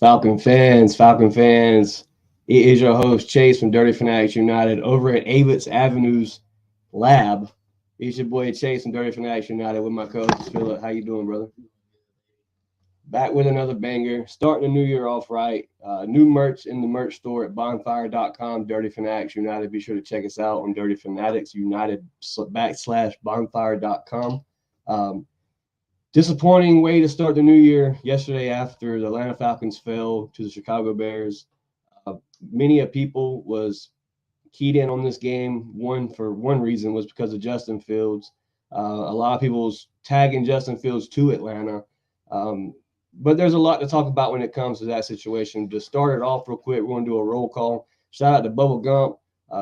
Falcon fans. It is your host, Chase from Dirty Fanatics United over at Avitz Avenues Lab. It's your boy, Chase from Dirty Fanatics United with my co-host, Philip. How you doing, brother? Back with another banger. Starting the new year off right. New merch in the merch store at bonfire.com, Dirty Fanatics United. Be sure to check us out on Dirty Fanatics United /bonfire.com. Disappointing way to start the new year yesterday after the Atlanta Falcons fell to the Chicago Bears. Many of people was keyed in on this game. For one reason was because of Justin Fields. A lot of people was tagging Justin Fields to Atlanta. But there's a lot to talk about when it comes to that situation. To start it off real quick, we're going to do a roll call. Shout out to Bubba Gump,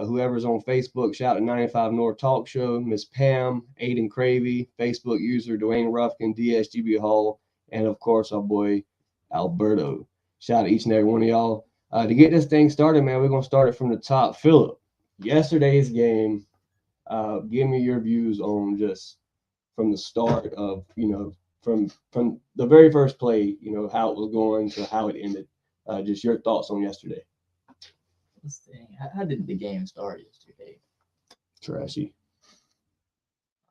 whoever's on Facebook. Shout out to 95 North Talk Show, Miss Pam, Aiden Cravey, Facebook user Dwayne Ruffkin, DSGB Hall, and, of course, our boy Alberto. Shout out to each and every one of y'all. To get this thing started, man, we're going to start it from the top. Philip, yesterday's game, give me your views on just from the start of, from the very first play, how it was going to how it ended. Just your thoughts on yesterday. How did the game start yesterday? Trashy.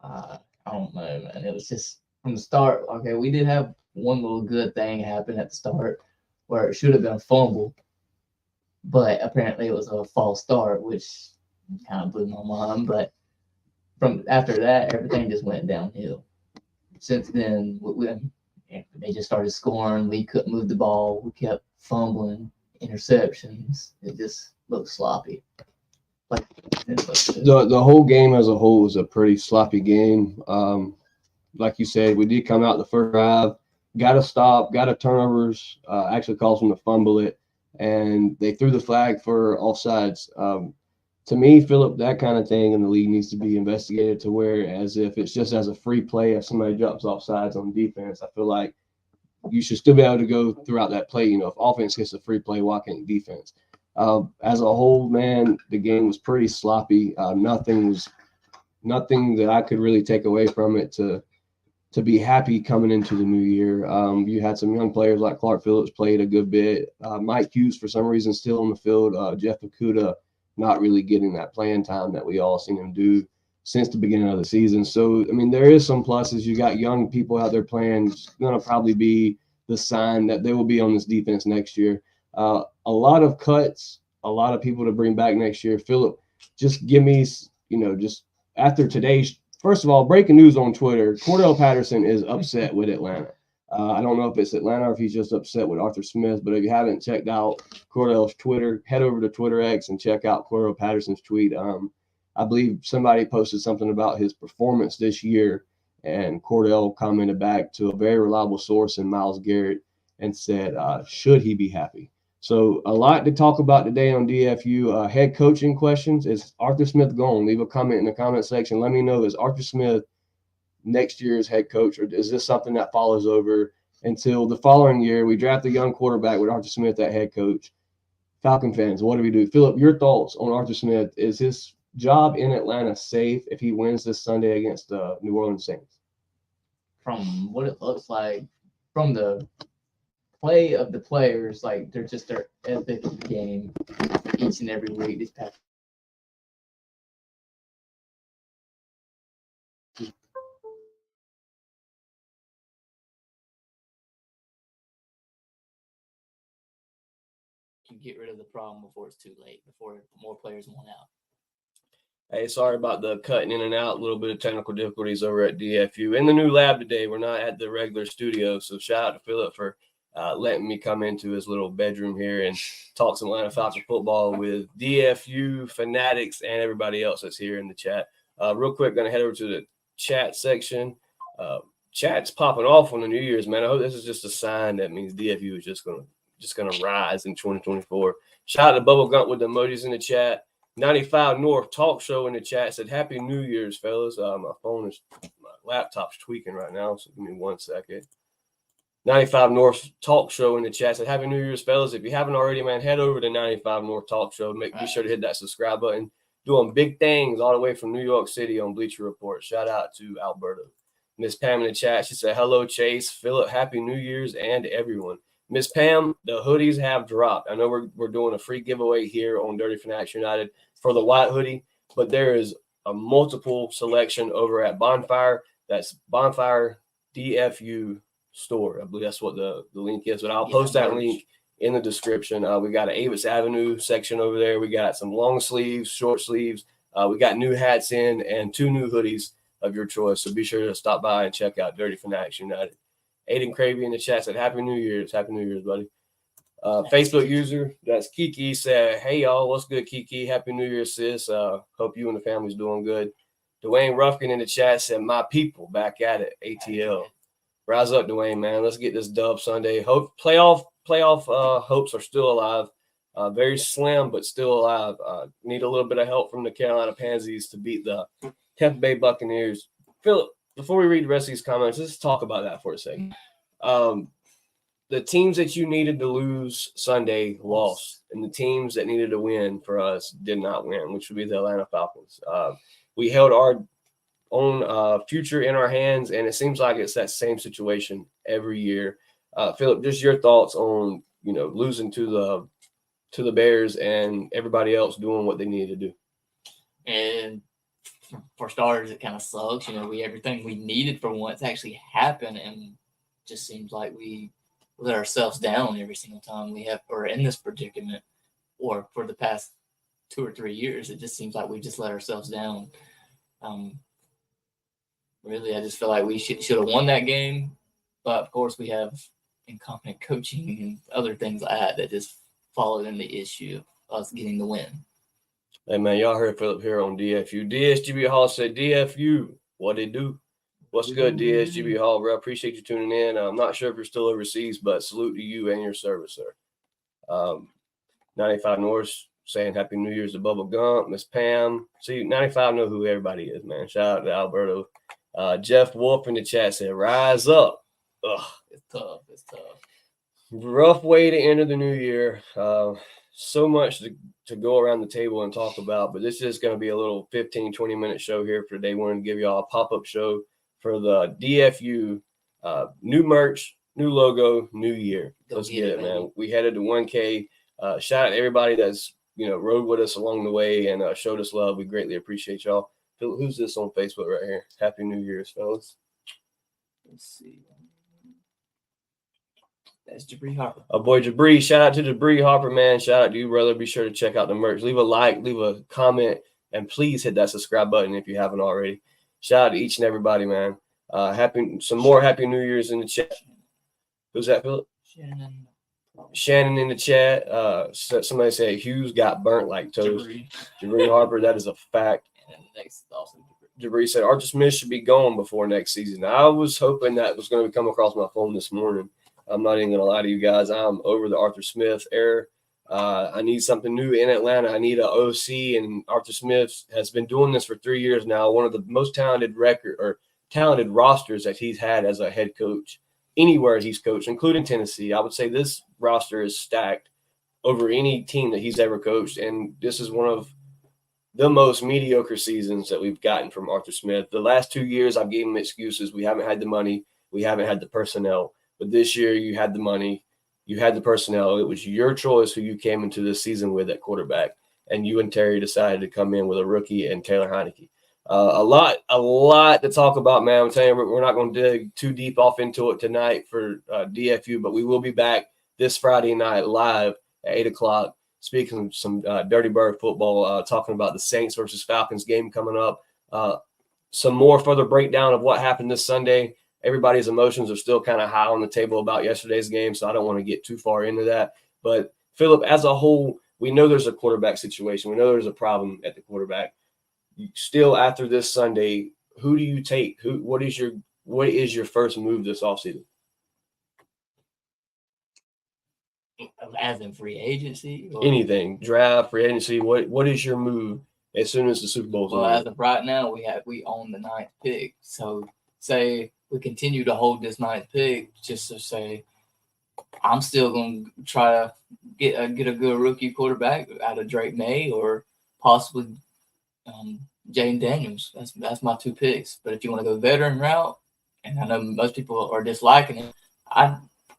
I don't know, man. It was just from the start. Okay, we did have one little good thing happen at the start where it should have been a fumble, but apparently it was a false start, which kind of blew my mind. But from after that, everything just went downhill. Since then, they just started scoring. We couldn't move the ball. We kept fumbling, interceptions. It just looked sloppy. The whole game as a whole was a pretty sloppy game. Like you said, we did come out the first drive, got a stop, got a turnovers, actually caused them to fumble it, and they threw the flag for offsides. To me, Philip, that kind of thing in the league needs to be investigated to where as if it's just as a free play if somebody drops offsides on defense. I feel like you should still be able to go throughout that play. If offense gets a free play, why can't defense? As a whole, man, the game was pretty sloppy. Nothing that I could really take away from it to be happy coming into the new year. You had some young players like Clark Phillips played a good bit. Mike Hughes, for some reason, still on the field. Jeff Okudah not really getting that playing time that we all seen him do since the beginning of the season. So, there is some pluses. You got young people out there playing. It's going to probably be the sign that they will be on this defense next year. A lot of cuts, a lot of people to bring back next year. Philip, just give me, just after today's, first of all, breaking news on Twitter, Cordell Patterson is upset with Atlanta. I don't know if it's Atlanta or if he's just upset with Arthur Smith, but if you haven't checked out Cordell's Twitter, head over to Twitter X and check out Cordell Patterson's tweet. I believe somebody posted something about his performance this year, and Cordell commented back to a very reliable source in Myles Garrett and said, should he be happy? So a lot to talk about today on DFU. Head coaching questions. Is Arthur Smith gone? Leave a comment in the comment section. Let me know, is Arthur Smith next year's head coach, or is this something that follows over until the following year? We draft a young quarterback with Arthur Smith at head coach. Falcon fans, what do we do? Philip, your thoughts on Arthur Smith. Is his job in Atlanta safe if he wins this Sunday against the New Orleans Saints? From what it looks like, from the play of the players, like they're just their epic game each and every week. This past get rid of the problem before it's too late, before more players want out. Hey, sorry about the cutting in and out, a little bit of technical difficulties over at DFU. In the new lab today, we're not at the regular studio, so shout out to Philip for letting me come into his little bedroom here and talk some Atlanta Falcons football with DFU fanatics and everybody else that's here in the chat. Real quick, going to head over to the chat section. Chat's popping off on the New Year's, man. I hope this is just a sign that means DFU is just gonna rise in 2024. Shout out to Bubble Gump with the emojis in the chat. 95 North Talk Show in the chat said, Happy New Year's, fellas. My laptop's tweaking right now, so give me 1 second. 95 North Talk Show in the chat said, Happy New Year's, fellas. If you haven't already, man, head over to 95 North Talk Show. Be sure to hit that subscribe button. Doing big things all the way from New York City on Bleacher Report. Shout out to Alberto. Miss Pam in the chat, she said, hello, Chase, Philip, Happy New Year's, and everyone. Miss Pam, the hoodies have dropped. I know we're doing a free giveaway here on Dirty Fanatics United for the white hoodie, but there is a multiple selection over at Bonfire. That's Bonfire DFU store. I believe that's what the link is, but I'll post that link in the description. We got an Avis Avenue section over there. We got some long sleeves, short sleeves. We got new hats in and 2 new hoodies of your choice. So be sure to stop by and check out Dirty Fanatics United. Aiden Cravey in the chat said, Happy New Year's. Happy New Year's, buddy. Facebook user, that's Kiki, said, hey, y'all, what's good, Kiki? Happy New Year, sis. Hope you and the family's doing good. Dwayne Ruffkin in the chat said, my people back at it, ATL. Rise up, Dwayne, man. Let's get this dub Sunday. Hope playoff hopes are still alive. Very slim, but still alive. Need a little bit of help from the Carolina Pansies to beat the Tampa Bay Buccaneers. Philip, before we read the rest of these comments, let's talk about that for a second. The teams that you needed to lose Sunday lost, and the teams that needed to win for us did not win, which would be the Atlanta Falcons. We held our own future in our hands, and it seems like it's that same situation every year. Philip, just your thoughts on losing to the Bears and everybody else doing what they needed to do. And for starters, it kind of sucks. Everything we needed for once actually happened, and just seems like we let ourselves down every single time we're in this predicament, or for the past 2 or 3 years. It just seems like we just let ourselves down. Really, I just feel like we should have won that game, but of course we have incompetent coaching and other things like that just followed in the issue of us getting the win. Hey, man, y'all heard Philip here on DFU. DSGB Hall said, DFU, what they do? What's good, DSGB Hall, bro? Appreciate you tuning in. I'm not sure if you're still overseas, but salute to you and your service, sir. 95 North saying Happy New Year's to Bubba Gump, Miss Pam. See, 95 know who everybody is, man. Shout out to Alberto. Jeff Wolf in the chat said, rise up. Ugh. It's tough. Rough way to enter the new year. So much to go around the table and talk about, but this is going to be a little 15, 20-minute show here for today. We're going to give y'all a pop-up show for the DFU. New merch, new logo, new year. Let's get it, man. We headed to 1K. Shout out to everybody that's rode with us along the way and showed us love. We greatly appreciate y'all. Who's this on Facebook right here? Happy New Year's, fellas. Let's see. That's Jabri Harper. Oh, boy, Jabri. Shout out to Jabri Harper, man. Shout out to you, brother. Be sure to check out the merch. Leave a like, leave a comment, and please hit that subscribe button if you haven't already. Shout out to each and everybody, man. Some more Happy New Year's in the chat. Who's that, Philip? Shannon in the chat. Somebody said Hughes got burnt like toast. Jabri Harper, that is a fact. And next, also Jabri said Arthur Smith should be gone before next season. I was hoping that was going to come across my phone this morning. I'm not even going to lie to you guys. I'm over the Arthur Smith era. I need something new in Atlanta. I need an OC, and Arthur Smith has been doing this for 3 years now. One of the most talented rosters that he's had as a head coach anywhere he's coached, including Tennessee. I would say this roster is stacked over any team that he's ever coached, and this is one of the most mediocre seasons that we've gotten from Arthur Smith. The last 2 years, I've given him excuses. We haven't had the money. We haven't had the personnel. But this year, you had the money. You had the personnel. It was your choice who you came into this season with at quarterback. And you and Terry decided to come in with a rookie and Taylor Heineke. A lot to talk about, man. I'm telling you, we're not going to dig too deep off into it tonight for DFU, but we will be back this Friday night live at 8 o'clock. Speaking of some Dirty Bird football, talking about the Saints versus Falcons game coming up. Some more further breakdown of what happened this Sunday. Everybody's emotions are still kind of high on the table about yesterday's game, so I don't want to get too far into that. But, Philip, as a whole, we know there's a quarterback situation. We know there's a problem at the quarterback. Still, after this Sunday, who do you take? What is your first move this offseason? As in free agency? Or? Anything. Draft, free agency. What is your move as soon as the Super Bowl's Well, on? as of right now, we own the 9th pick. So, say we continue to hold this 9th pick, just to say I'm still going to try to get a good rookie quarterback out of Drake May or possibly Jaden Daniels. That's my 2 picks. But if you want to go veteran route, and I know most people are disliking it,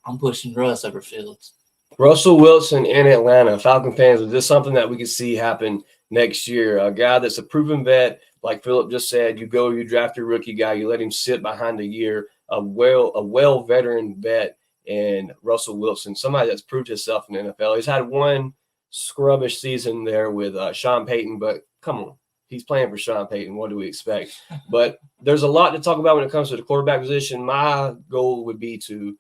I'm pushing Russ over Fields. Russell Wilson in Atlanta. Falcon fans, is this something that we could see happen next year? A guy that's a proven vet, like Philip just said, you draft your rookie guy, you let him sit behind a year, a well veteran vet in Russell Wilson, somebody that's proved himself in the NFL. He's had one scrubbish season there with Sean Payton, but come on. He's playing for Sean Payton. What do we expect? But there's a lot to talk about when it comes to the quarterback position. My goal would be to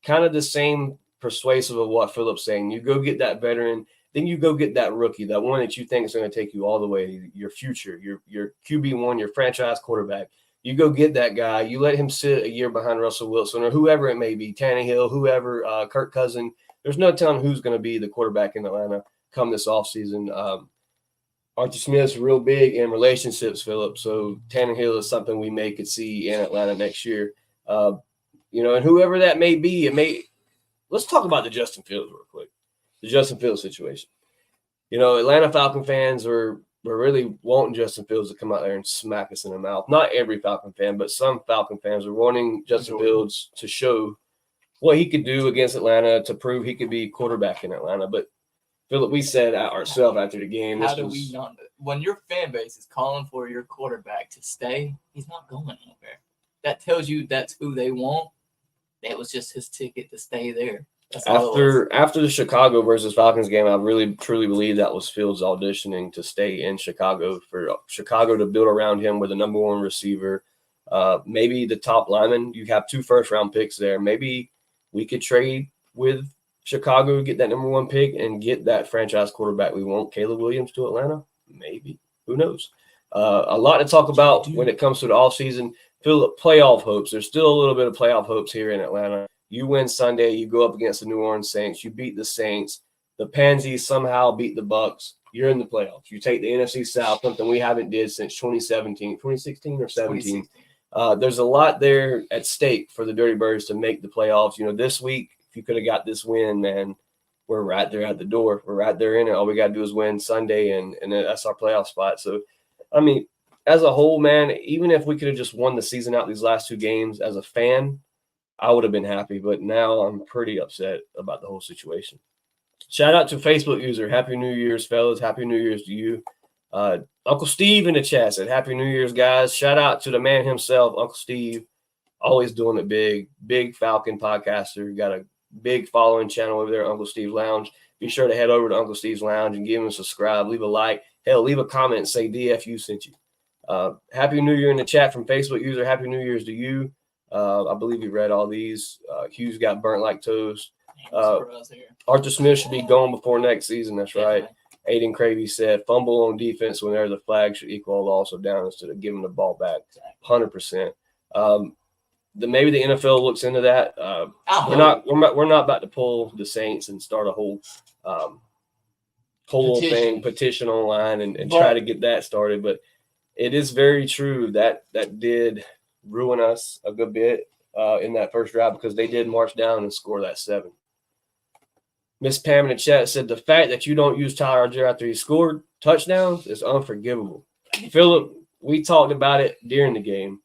kind of the same persuasive of what Philip's saying. You go get that veteran, then you go get that rookie, that one that you think is going to take you all the way, your future, your QB1, your franchise quarterback. You go get that guy. You let him sit a year behind Russell Wilson or whoever it may be, Tannehill, whoever, Kirk Cousins. There's no telling who's going to be the quarterback in Atlanta come this offseason. Arthur Smith's real big in relationships, Philip. So Tannehill is something we could see in Atlanta next year. And whoever that may be, let's talk about the Justin Fields real quick. The Justin Fields situation. Atlanta Falcon fans were really wanting Justin Fields to come out there and smack us in the mouth. Not every Falcon fan, but some Falcon fans are wanting Justin Fields to show what he could do against Atlanta, to prove he could be quarterback in Atlanta. But Philip, we said ourselves after the game. How do we not? When your fan base is calling for your quarterback to stay, he's not going anywhere. That tells you that's who they want. That was just his ticket to stay there. After the Chicago versus Falcons game, I really truly believe that was Fields auditioning to stay in Chicago, for Chicago to build around him with a number one receiver, maybe the top lineman. You have 2 first-round picks there. Maybe we could trade with Chicago, get that number 1 pick, and get that franchise quarterback we want, Caleb Williams, to Atlanta. Maybe. Who knows? A lot to talk about when it comes to the offseason. Philip, playoff hopes. There's still a little bit of playoff hopes here in Atlanta. You win Sunday, you go up against the New Orleans Saints, you beat the Saints. The Pansies somehow beat the Bucks. You're in the playoffs. You take the NFC South, something we haven't did since 2016 or 17. There's a lot there at stake for the Dirty Birds to make the playoffs. This week, if you could have got this win, man, we're right there at the door. We're right there in it. All we got to do is win Sunday, and that's our playoff spot. So, as a whole, man, even if we could have just won the season out these last 2 games as a fan, I would have been happy. But now I'm pretty upset about the whole situation. Shout out to Facebook user. Happy New Year's, fellas. Happy New Year's to you. Uncle Steve in the chat said, Happy New Year's, guys. Shout out to the man himself, Uncle Steve. Always doing it big. Big Falcon podcaster. Got a big following channel over there at Uncle Steve's Lounge. Be sure to head over to Uncle Steve's Lounge and give him a subscribe. Leave a like. Hell, leave a comment and say DFU sent you. Happy New Year in the chat from Facebook user. Happy New Year's to you. I believe you read all these. Hughes got burnt like toast. Arthur Smith should be gone before next season. That's right. Aiden Cravey said, fumble on defense when there's a flag should equal a loss of down instead of giving the ball back. 100%. Maybe the NFL looks into that. We're not about to pull the Saints and start a whole petition online and try to get that started. But it is very true that did ruin us a good bit in that first drive, because they did march down and score that 7. Miss Pam in the chat said the fact that you don't use Tyler Algier after he scored touchdowns is unforgivable. Philip, we talked about it during the game.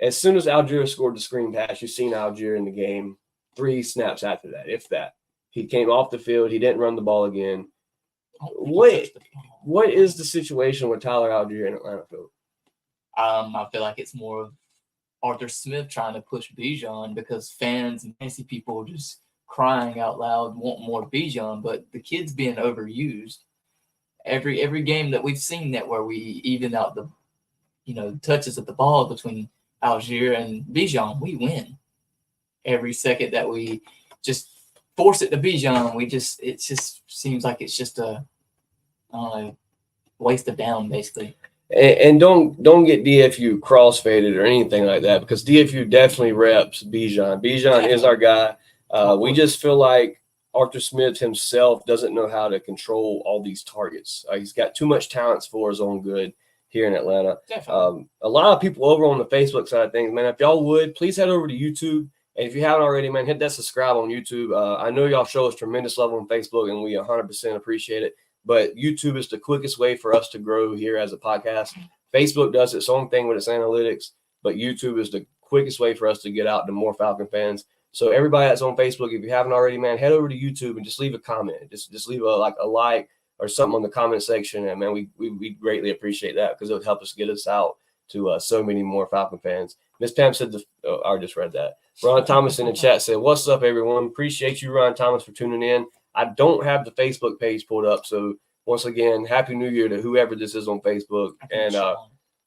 As soon as Algier scored the screen pass, you've seen Algier in the game 3 snaps after that, if that. He came off the field. He didn't run the ball again. What is the situation with Tyler Algier in Atlanta, Philip? I feel like it's more of Arthur Smith trying to push Bijan, because fans and fantasy people are just crying out loud, want more Bijan, but the kid's being overused. Every game that we've seen that where we even out the touches of the ball between Algier and Bijan, we win. Every second that we just force it to Bijan, it just seems like it's just a waste of down, basically. And don't get DFU crossfaded or anything like that, because DFU definitely reps Bijan. Bijan is our guy. We just feel like Arthur Smith himself doesn't know how to control all these targets. He's got too much talents for his own good here in Atlanta. A lot of people over on the Facebook side of things, man, if y'all would, please head over to YouTube. And if you haven't already, man, hit that subscribe on YouTube. I know y'all show us tremendous love on Facebook, and we 100% appreciate it. But YouTube is the quickest way for us to grow here as a podcast. Facebook does its own thing with its analytics, but YouTube is the quickest way for us to get out to more Falcon fans. So everybody that's on Facebook, if you haven't already, man, head over to YouTube and just leave a comment. Just leave a like or something on the comment section. And man, we greatly appreciate that because it would help us get us out to so many more Falcon fans. Miss Pam said, I just read that. Ron Thomas in the chat said, "What's up, everyone? Appreciate you, Ron Thomas, for tuning in. I don't have the Facebook page pulled up. So once again, Happy New Year to whoever this is on Facebook. And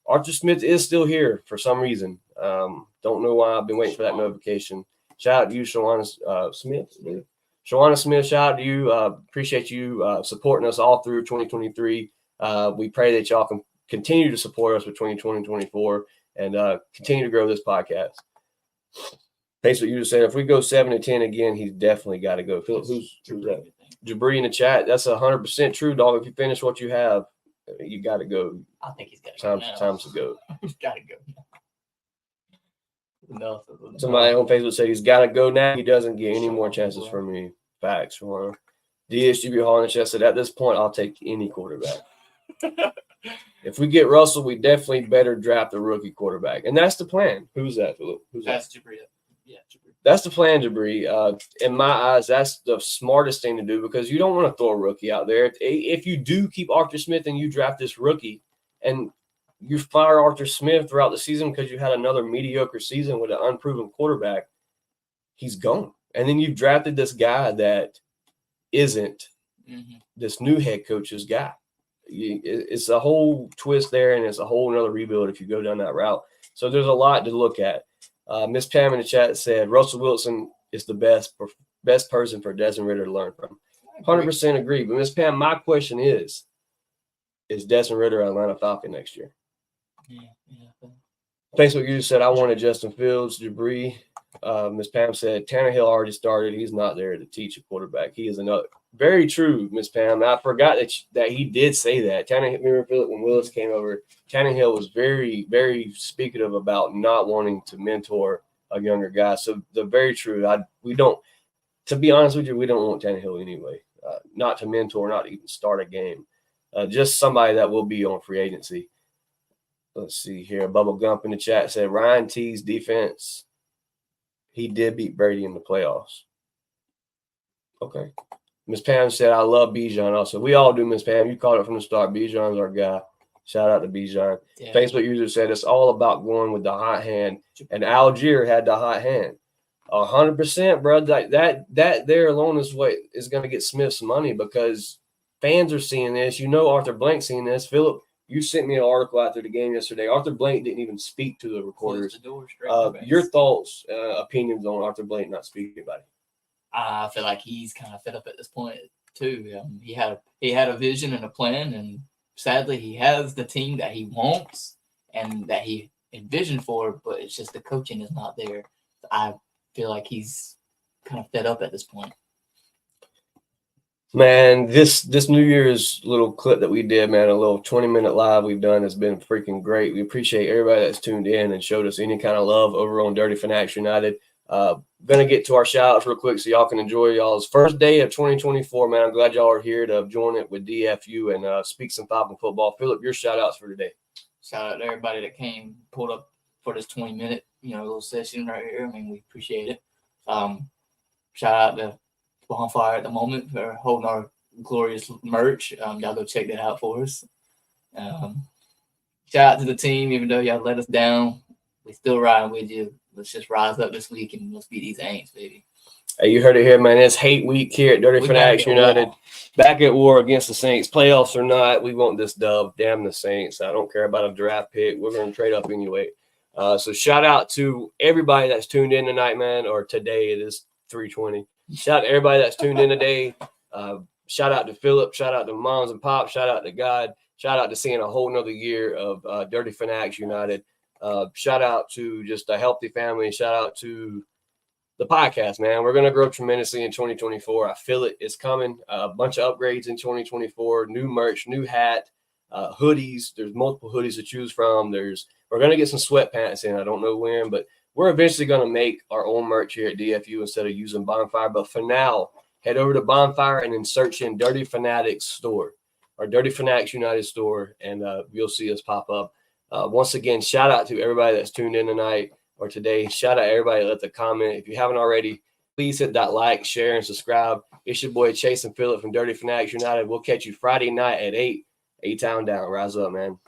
Arthur Smith is still here for some reason. Don't know why. I've been waiting for that notification. Shout out to you, Shawana Smith. Shawana Smith, shout out to you. Appreciate you supporting us all through 2023. We pray that y'all can continue to support us for 2020 and 2024 and continue to grow this podcast. Thanks what you just said. If we go 7-10 again, he's definitely got to go. Philip, who's that? Jabri in the chat. That's 100% true, dog. If you finish what you have, you got to go. I think he's got to go. Times to go. He's got to go. No. Somebody on Facebook said he's got to go now. He doesn't get any more chances from me. Facts. DSGB Hall in the chat said, at this point, I'll take any quarterback. If we get Russell, we definitely better draft a rookie quarterback. And that's the plan. Who's that, Philip? That's Jabri. Yeah, Jabri. That's the plan, Jabri. In my eyes, that's the smartest thing to do because you don't want to throw a rookie out there. If you do keep Arthur Smith and you draft this rookie and you fire Arthur Smith throughout the season because you had another mediocre season with an unproven quarterback, he's gone. And then you've drafted this guy that isn't this new head coach's guy. It's a whole twist there, and it's a whole another rebuild if you go down that route. So there's a lot to look at. Miss Pam in the chat said Russell Wilson is the best person for Desmond Ridder to learn from. 100% agree. But Miss Pam, my question is Desmond Ridder an Atlanta Falcon next year? Yeah. Thanks what you just said. I wanted Justin Fields, Jabri. Miss Pam said Tannehill already started. He's not there to teach a quarterback. He is another. Very true, Miss Pam. I forgot that he did say that. Tannehill, remember Philip, when Willis came over, Tannehill was very, very speaking about not wanting to mentor a younger guy. So the very true. We don't. To be honest with you, we don't want Tannehill anyway. Not to mentor, not to even start a game. Just somebody that will be on free agency. Let's see here. Bubba Gump in the chat said Ryan T's defense. He did beat Brady in the playoffs. Okay. Miss Pam said, I love Bijan also. We all do, Miss Pam. You called it from the start. Bijan's our guy. Shout out to Bijan. Yeah. Facebook user said it's all about going with the hot hand. And Algier had the hot hand. 100%, bro. That there alone is what is going to get Smith some money because fans are seeing this. You know Arthur Blank's seeing this. Philip, you sent me an article after the game yesterday. Arthur Blank didn't even speak to the reporters. Your thoughts, opinions on Arthur Blank not speaking about it? I feel like he's kind of fed up at this point too. He had a vision and a plan, and sadly, he has the team that he wants and that he envisioned for, but it's just the coaching is not there. I feel like he's kind of fed up at this point. Man, this New Year's little clip that we did, man, a little 20-minute live we've done has been freaking great. We appreciate everybody that's tuned in and showed us any kind of love over on Dirty Fanatics United. Going to get to our shout-outs real quick so y'all can enjoy y'all's first day of 2024, man. I'm glad y'all are here to join it with DFU and speak some Falcon football. Philip, your shout-outs for today. Shout out to everybody that pulled up for this 20-minute, little session right here. I mean, we appreciate it. Shout out to Bonfire at the moment for holding our glorious merch. Y'all go check that out for us. Shout out to the team, even though y'all let us down. We still riding with you. Let's just rise up this week and let's beat these Aints, baby. Hey, you heard it here, man. It's hate week here at Dirty Fanatics United. Back at war against the Saints. Playoffs or not, we want this dub. Damn the Saints. I don't care about a draft pick. We're going to trade up anyway. So shout out to everybody that's tuned in tonight, man, or today. It is 3:20. Shout out to everybody that's tuned in today. Shout out to Philip. Shout out to Moms and Pops. Shout out to God. Shout out to seeing a whole nother year of Dirty Fanatics United. Shout out to just a healthy family. Shout out to the podcast, man. We're going to grow tremendously in 2024. I feel it. It's coming. A bunch of upgrades in 2024. New merch, new hat, hoodies. There's multiple hoodies to choose from. We're going to get some sweatpants in. I don't know when, but we're eventually going to make our own merch here at DFU instead of using Bonfire. But for now, head over to Bonfire and then search in Dirty Fanatics store or Dirty Fanatics United store, and you'll see us pop up. Once again, shout out to everybody that's tuned in tonight. or today. Shout out everybody that left a comment. If you haven't already, please hit that like, share, and subscribe. It's your boy Chase and Phillip from Dirty Fanatics United. We'll catch you Friday night at 8. A-Town down. Rise up, man.